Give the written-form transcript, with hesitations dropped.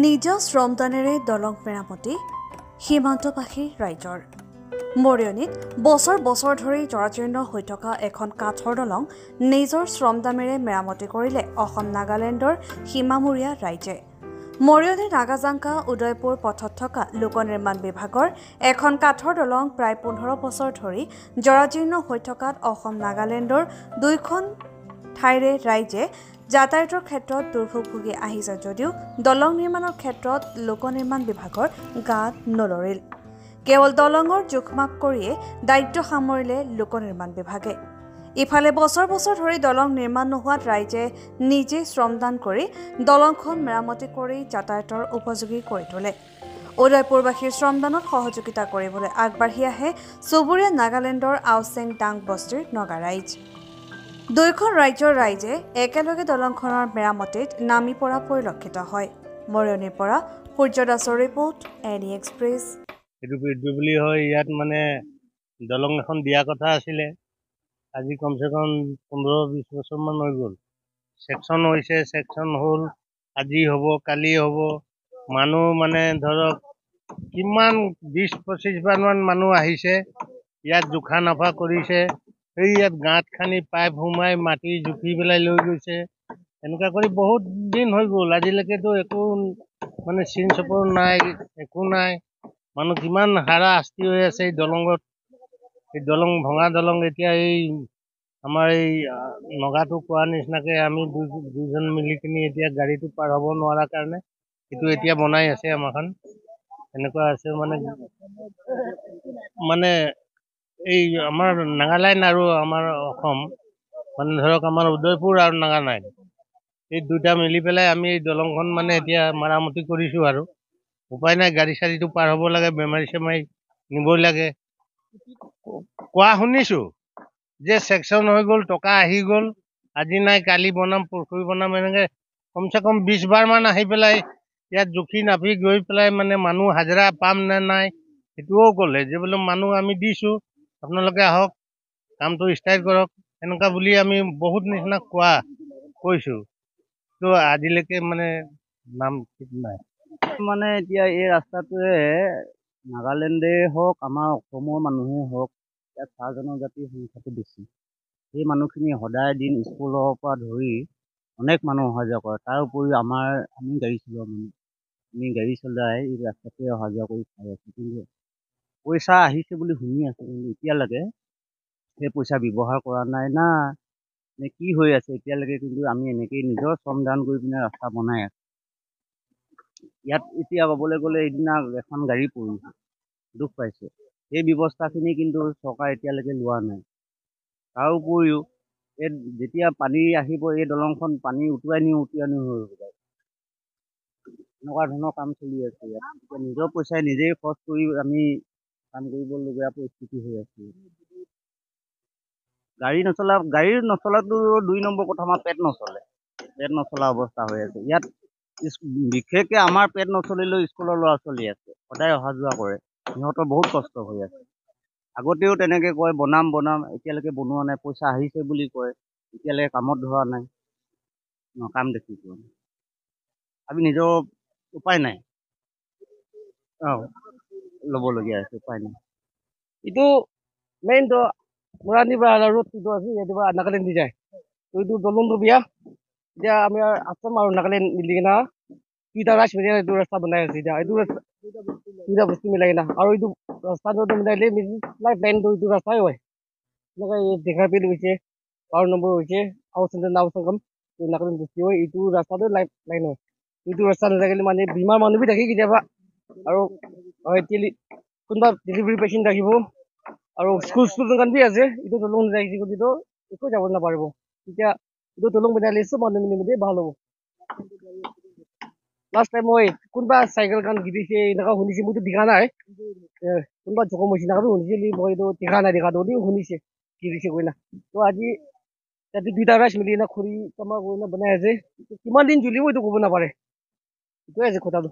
নিজ শ্ৰমদানেৰে দলং মেৰামতি সীমান্তবাসী ৰাইজৰ মৰিয়নীত বছৰ বছৰ ধৰি জৰাজীৰ্ণ হৈ থকা এখন কাঠৰ দলং নিজৰ শ্ৰমদামেৰে মেৰামতি কৰিলে অসম নাগালেণ্ডৰ সীমামূৰীয়া ৰাইজে। মৰিয়নী নাগাজাংকা উদয়পুৰ পথত থকা লোক নিৰ্মাণ বিভাগৰ এখন কাঠৰ দলং প্ৰায় 15 বছৰ ধৰি জৰাজীৰ্ণ হৈ থকাত অসম নাগালেণ্ডৰ দুইখন ঠাইৰে ৰাইজে যাতায়াতৰ ক্ষেত্ৰত দুৰ্ভোগ ভুগি আহিছে যদিও দলং নিৰ্মাণৰ ক্ষেত্ৰত লোক নিৰ্মাণ বিভাগৰ গাত নলৰিল। কেৱল দলঙৰ জোখমাখ কৰিয়ে দায়িত্ব সামৰিলে লোক নিৰ্মাণ বিভাগে। ইফালে বছৰ বছৰ ধৰি দলং নিৰ্মাণ নোহোৱাত ৰাইজে নিজে শ্ৰমদান কৰি দলংখন মেৰামতি কৰি যাতায়াতৰ উপযোগী কৰি তোলে। উদয়পুৰবাসীৰ শ্ৰমদানত সহযোগিতা কৰিবলৈ আগবাঢ়ি আহে চুবুৰীয়া নাগালেণ্ডৰ আওচেং ডাং বস্তিৰ নগা ৰাইজ। দুয়োখন ৰাজ্যৰ ৰাইজে একেলগে দলংখনৰ মেৰামতিত নামি পৰা পৰিলক্ষিত হয়। মৰিয়নীৰ পৰা সূৰ্য দাসৰ ৰিপৰ্ট, এনি এক্সপ্ৰেছ। বুলি হয় ইয়াত মানে দলং এখন দিয়া কথা আছিলে। আজি কমচে কম 15-20 বছৰমান হৈ গ'ল। ছেকশ্যন হৈছে, ছেকশ্যন হ'ল, আজি হ'ব, কালি হ'ব। মানুহ মানে ধৰক কিমান 20-25 মান মানুহ আহিছে, ইয়াত জোখা নাফা কৰিছে। এই ইয়াত গাঁত খানি পাইপ সোমাই মাটি জুখি পেলাই লৈ গৈছে। এনেকুৱা কৰি বহুত দিন হৈ গ'ল। আজিলৈকেতো একো মানে চিন চপৰ নাই, একো নাই। মানুহ কিমান হাৰাশাস্তি হৈ আছে এই দলঙত। এই দলং ভঙা দলং এতিয়া এই আমাৰ এই নগাটো কোৱাৰ নিচিনাকে আমি দুজন মিলি কিনি এতিয়া গাড়ীটো পাৰ হ'ব নোৱাৰা কাৰণে এইটো এতিয়া বনাই আছে আমাৰখন। এনেকুৱা আছে মানে এই আমাৰ নাগালেণ্ড আৰু আমাৰ অসম মানে ধৰক আমাৰ উদয়পুৰ আৰু নাগালেণ্ড এই দুটা মিলি পেলাই আমি এই দলংখন মানে এতিয়া মেৰামতি কৰিছোঁ আৰু উপায় নাই। গাড়ী চাড়ীটো পাৰ হ'ব লাগে, বেমাৰী চেমাৰী নিবই লাগে। কোৱা শুনিছোঁ যে ছেকশ্যন হৈ গ'ল, টকা আহি গ'ল, আজি নাই কালি বনাম, পৰহি বনাম, এনেকৈ কমচে কম 20 বাৰ মান আহি পেলাই ইয়াত জুখি নাপি গৈ পেলাই মানে মানুহ হাজিৰা পাম নে নাই সেইটোও ক'লে যে বোলে মানুহ আমি দিছোঁ, আপোনালোকে আহক, কামটো ষ্টাৰ্ট কৰক। এনেকুৱা বুলি আমি বহুত নিচিনা কৈছোঁ। তো আজিলৈকে মানে নাম ঠিক নাই। মানে এতিয়া এই ৰাস্তাটোৱে নাগালেণ্ডে হওক, আমাৰ অসমৰ মানুহে হওক, ইয়াত চাহ জনজাতিৰ সংখ্যাটো বেছি। সেই মানুহখিনি সদায় দিন স্কুলৰ পৰা ধৰি অনেক মানুহ অহা যোৱা কৰে। তাৰ উপৰিও আমি গাড়ী চলোৱা মানুহ, আমি গাড়ী চলাই এই ৰাস্তাটোৱে অহা যোৱা কৰি খাই আছোঁ। কিন্তু পইচা আহিছে বুলি শুনি আছোঁ, কিন্তু এতিয়ালৈকে সেই পইচা ব্যৱহাৰ কৰা নাই না নে কি হৈ আছে এতিয়ালৈকে। কিন্তু আমি এনেকেই নিজৰ শ্ৰমদান কৰি পিনে ৰাস্তা বনাই আছোঁ। ইয়াত এতিয়া ক'বলৈ গ'লে এইদিনা এখন গাড়ী পৰিছে, দুখ পাইছে। সেই ব্যৱস্থাখিনি কিন্তু চৰকাৰে এতিয়ালৈকে লোৱা নাই। তাৰ উপৰিও যেতিয়া পানী আহিব এই দলংখন পানী উটুৱাই নি হৈ যায়। এনেকুৱা ধৰণৰ কাম চলি আছে ইয়াত। এতিয়া নিজৰ পইচাই নিজেই খৰচ কৰি আমি কাম কৰিবলগীয়া পৰিস্থিতি হৈ আছে। গাড়ী নচলাটো 2 নম্বৰ কথা, আমাৰ পেট নচলা অৱস্থা হৈ আছে ইয়াত। বিশেষকৈ আমাৰ পেট নচলিলেও স্কুলৰ ল'ৰা ছোৱালী আছে, সদায় অহা যোৱা কৰে, সিহঁতৰ বহুত কষ্ট হৈ আছে। আগতেও তেনেকৈ কয় বনাম, এতিয়ালৈকে বনোৱা নাই। পইচা আহিছে বুলি কয়, এতিয়ালৈকে কামত ধৰা নাই, কাম দেখি পোৱা নাই। আমি নিজৰ উপায় নাই, ল'বলগীয়া আছে, উপায় নাই। itu main to murani ba road itu asi ya ba Nagaland di যায় তো itu dolong to biya dia আমি Assam আৰু Nagaland মিলি কিনা দুইটা ৰাজ্য মিলি এইটো ৰাস্তা বনাই আছে। এতিয়া এইটো দুইটা বস্তু মিলাই কিনা আৰু এইটো ৰাস্তাটো মিলাইলে লাইফ লাইন তো এইটো ৰাস্তাই হয়। এনেকৈ দেখা পেল হৈছে 12 নম্বৰ হৈছে আউচেণ্টাৰ নাও সংগম তো Nagaland বস্তি হয়। এইটো ৰাস্তাটো লাইফ লাইন হয়। এইটো ৰাস্তা নাথাকিলে মানে বিমাৰ মানুহ বি থাকি কেতিয়াবা আৰু কোনোবা ডেলিভাৰী পেচেণ্ট থাকিব আৰু স্কুল ষ্টুডেণ্ট বি আছে। এইটো দলং নাথাকিলে কিন্তু একো যাব নাপাৰিব। এতিয়া এইটো দলং বনালে চব মানুহ মিলি ভাল হ'ব। লাষ্ট টাইম মই কোনোবা চাইকেল কান গিৰিছে এনেকুৱা শুনিছে, মইতো দেখা নাই। কোনোবা জখম হৈছে নাকাতো শুনিছিলি, মই এইটো দেখা নাই, শুনিছে গিৰিছে কৈ না। তো আজি তাতে দুইটা ৰাইজ মিলি না খৰি কামা কৰি বনাই আছে। কিমান দিন জ্বলিব এইটো ক'ব নাপাৰে। এইটোৱে আছে কথাটো।